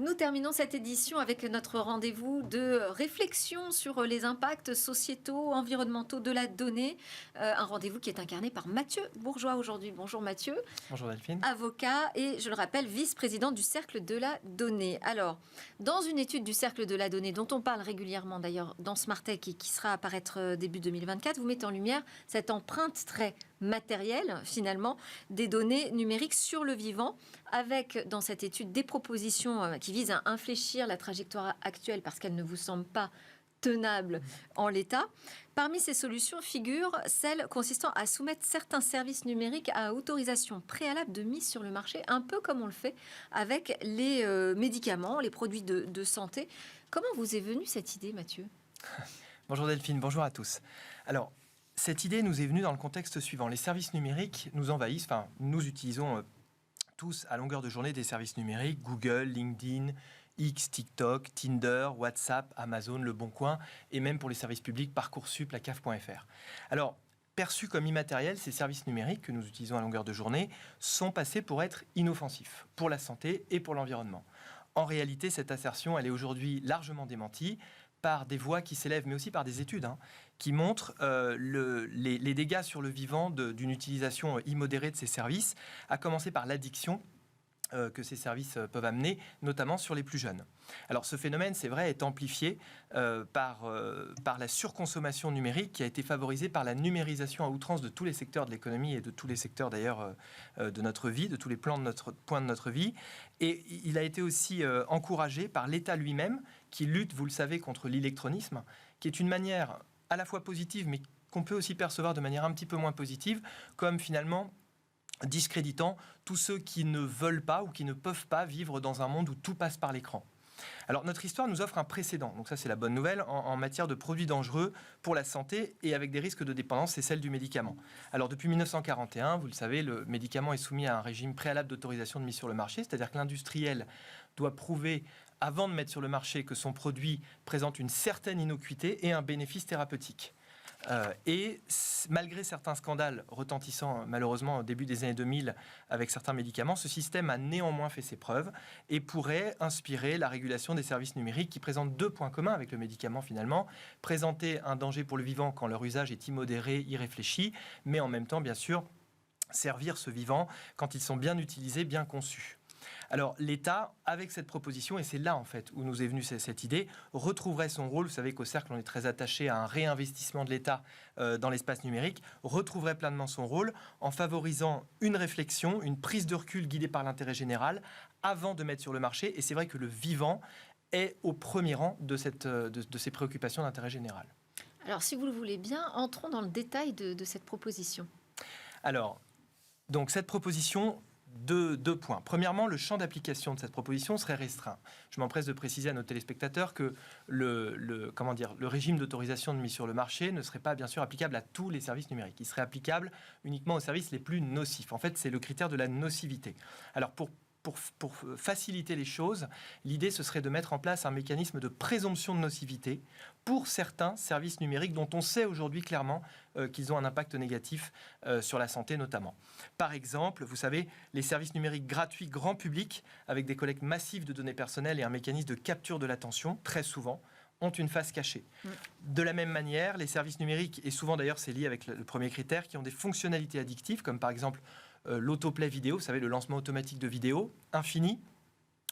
Nous terminons cette édition avec notre rendez-vous de réflexion sur les impacts sociétaux, environnementaux de la donnée. Un rendez-vous qui est incarné par Mathieu Bourgeois aujourd'hui. Bonjour Mathieu. Bonjour Delphine. Avocat et, je le rappelle, vice-président du Cercle de la Donnée. Alors, dans une étude du Cercle de la Donnée, dont on parle régulièrement d'ailleurs dans Smartech et qui sera à apparaître début 2024, vous mettez en lumière cette empreinte très matérielle, finalement, des données numériques sur le vivant, avec, dans cette étude, des propositions qui visent à infléchir la trajectoire actuelle parce qu'elle ne vous semble pas tenable en l'état. Parmi ces solutions figurent celles consistant à soumettre certains services numériques à autorisation préalable de mise sur le marché, un peu comme on le fait avec les médicaments, les produits de santé. Comment vous est venue cette idée, Mathieu ? Bonjour Delphine, bonjour à tous. Alors, cette idée nous est venue dans le contexte suivant. Les services numériques nous envahissent, nous utilisons tous à longueur de journée des services numériques, Google, LinkedIn, X, TikTok, Tinder, WhatsApp, Amazon, Le Bon Coin, et même pour les services publics, Parcoursup, la CAF.fr. Alors, perçus comme immatériels, ces services numériques que nous utilisons à longueur de journée sont passés pour être inoffensifs pour la santé et pour l'environnement. En réalité, cette assertion, elle est aujourd'hui largement démentie par des voix qui s'élèvent, mais aussi par des études qui montrent les dégâts sur le vivant d'une utilisation immodérée de ces services, à commencer par l'addiction que ces services peuvent amener, notamment sur les plus jeunes. Alors ce phénomène, c'est vrai, est amplifié par la surconsommation numérique qui a été favorisée par la numérisation à outrance de tous les secteurs de l'économie et de tous les secteurs d'ailleurs de notre vie, de tous les points de notre vie. Et il a été aussi encouragé par l'État lui-même qui lutte, vous le savez, contre l'électronisme, qui est une manière à la fois positive, mais qu'on peut aussi percevoir de manière un petit peu moins positive, comme finalement discréditant tous ceux qui ne veulent pas ou qui ne peuvent pas vivre dans un monde où tout passe par l'écran. Alors, notre histoire nous offre un précédent, donc ça c'est la bonne nouvelle, en matière de produits dangereux pour la santé et avec des risques de dépendance, c'est celle du médicament. Alors, depuis 1941, vous le savez, le médicament est soumis à un régime préalable d'autorisation de mise sur le marché, c'est-à-dire que l'industriel doit prouver, avant de mettre sur le marché, que son produit présente une certaine innocuité et un bénéfice thérapeutique. Malgré certains scandales retentissants malheureusement au début des années 2000 avec certains médicaments, ce système a néanmoins fait ses preuves et pourrait inspirer la régulation des services numériques qui présentent deux points communs avec le médicament finalement. Présenter un danger pour le vivant quand leur usage est immodéré, irréfléchi, mais en même temps bien sûr servir ce vivant quand ils sont bien utilisés, bien conçus. Alors l'État, avec cette proposition, et c'est là en fait où nous est venue cette idée, retrouverait son rôle. Vous savez qu'au Cercle, on est très attaché à un réinvestissement de l'État dans l'espace numérique, retrouverait pleinement son rôle en favorisant une réflexion, une prise de recul guidée par l'intérêt général avant de mettre sur le marché. Et c'est vrai que le vivant est au premier rang de ces préoccupations d'intérêt général. Alors si vous le voulez bien, entrons dans le détail de cette proposition. Alors, donc cette proposition... Deux points. Premièrement, le champ d'application de cette proposition serait restreint. Je m'empresse de préciser à nos téléspectateurs que le régime d'autorisation de mise sur le marché ne serait pas bien sûr applicable à tous les services numériques. Il serait applicable uniquement aux services les plus nocifs. En fait, c'est le critère de la nocivité. Alors, pour faciliter les choses, l'idée, ce serait de mettre en place un mécanisme de présomption de nocivité pour certains services numériques dont on sait aujourd'hui clairement qu'ils ont un impact négatif sur la santé notamment. Par exemple, vous savez, les services numériques gratuits grand public, avec des collectes massives de données personnelles et un mécanisme de capture de l'attention, très souvent, ont une face cachée. De la même manière, les services numériques, et souvent d'ailleurs c'est lié avec le premier critère, qui ont des fonctionnalités addictives, comme par exemple l'autoplay vidéo, vous savez, le lancement automatique de vidéos infini,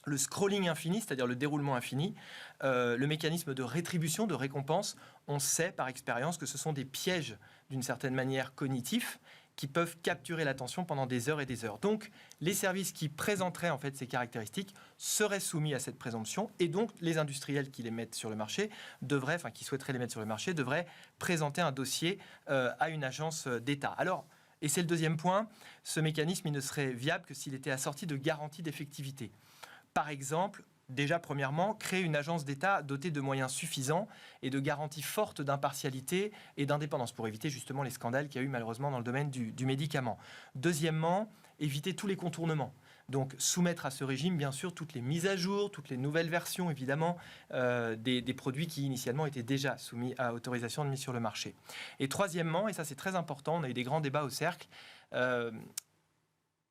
le scrolling infini, c'est-à-dire le déroulement infini, le mécanisme de rétribution, de récompense, on sait par expérience que ce sont des pièges d'une certaine manière cognitifs qui peuvent capturer l'attention pendant des heures et des heures. Donc, les services qui présenteraient en fait ces caractéristiques seraient soumis à cette présomption et donc les industriels qui les mettent sur le marché qui souhaiteraient les mettre sur le marché, devraient présenter un dossier à une agence d'État. Alors, et c'est le deuxième point, ce mécanisme il ne serait viable que s'il était assorti de garanties d'effectivité. Par exemple, déjà, premièrement, créer une agence d'État dotée de moyens suffisants et de garanties fortes d'impartialité et d'indépendance pour éviter justement les scandales qu'il y a eu malheureusement dans le domaine du médicament. Deuxièmement, éviter tous les contournements. Donc, soumettre à ce régime, bien sûr, toutes les mises à jour, toutes les nouvelles versions, évidemment, des produits qui, initialement, étaient déjà soumis à autorisation de mise sur le marché. Et troisièmement, et ça c'est très important, on a eu des grands débats au Cercle,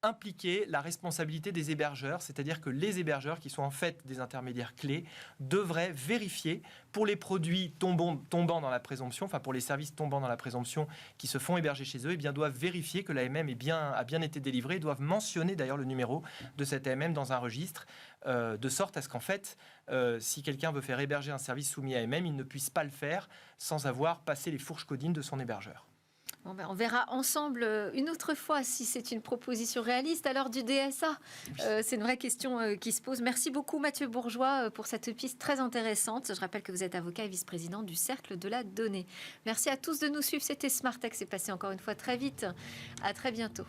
impliquer la responsabilité des hébergeurs, c'est-à-dire que les hébergeurs, qui sont en fait des intermédiaires clés, devraient vérifier pour les produits tombant dans la présomption, enfin pour les services tombant dans la présomption qui se font héberger chez eux, doivent vérifier que l'AMM a bien été délivrée, doivent mentionner d'ailleurs le numéro de cette AMM dans un registre, de sorte à ce qu'en fait, si quelqu'un veut faire héberger un service soumis à AMM, il ne puisse pas le faire sans avoir passé les fourches codines de son hébergeur. Bon ben, on verra ensemble une autre fois si c'est une proposition réaliste à l'heure du DSA. C'est une vraie question qui se pose. Merci beaucoup Mathieu Bourgeois pour cette piste très intéressante. Je rappelle que vous êtes avocat et vice-président du Cercle de la Donnée. Merci à tous de nous suivre. C'était Smart Tech. C'est passé encore une fois très vite. À très bientôt.